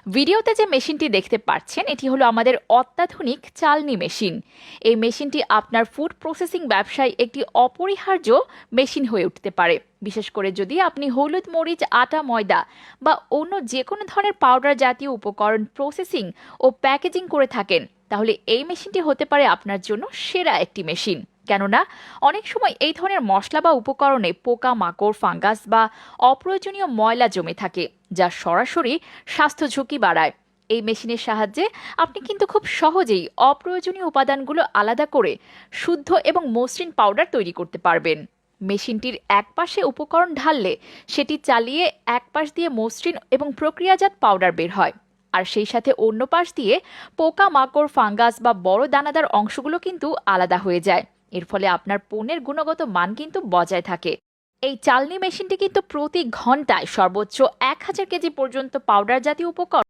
ভিডিওতে যে মেশিনটি দেখতে পাচ্ছেন এটি হলো আমাদের অত্যাধুনিক চালনি মেশিন। এই মেশিনটি আপনার ফুড প্রসেসিং ব্যবসায় একটি অপরিহার্য মেশিন হয়ে উঠতে পারে, বিশেষ করে যদি আপনি হলুদ, মরিচ, আটা, ময়দা বা অন্য যে কোনো ধরনের পাউডার জাতীয় উপকরণ প্রসেসিং ও প্যাকেজিং করে থাকেন, তাহলে এই মেশিনটি হতে পারে আপনার জন্য সেরা একটি মেশিন। কেননা অনেক সময় এই ধরনের মশলা বা উপকরণে পোকা মাকড়, ফাঙ্গাস বা অপ্রয়োজনীয় ময়লা জমে থাকে, যা সরাসরি স্বাস্থ্য ঝুঁকি বাড়ায়। এই মেশিনের সাহায্যে আপনি কিন্তু খুব সহজেই অপ্রয়োজনীয় উপাদানগুলো আলাদা করে শুদ্ধ এবং মসৃণ পাউডার তৈরি করতে পারবেন। মেশিনটির এক পাশে উপকরণ ঢাললে সেটি চালিয়ে এক পাশ দিয়ে মসৃণ এবং প্রক্রিয়াজাত পাউডার বের হয়, আর সেই সাথে অন্য পাশ দিয়ে পোকা মাকড়, ফাঙ্গাস বা বড় দানাদার অংশগুলো কিন্তু আলাদা হয়ে যায়। এর ফলে আপনার পণ্যের গুণগত মান কিন্তু বজায় থাকে। এই চালনি মেশিনটি কিন্তু প্রতি ঘন্টায় সর্বোচ্চ 1000 কেজি পর্যন্ত পাউডার জাতীয় উপকরণ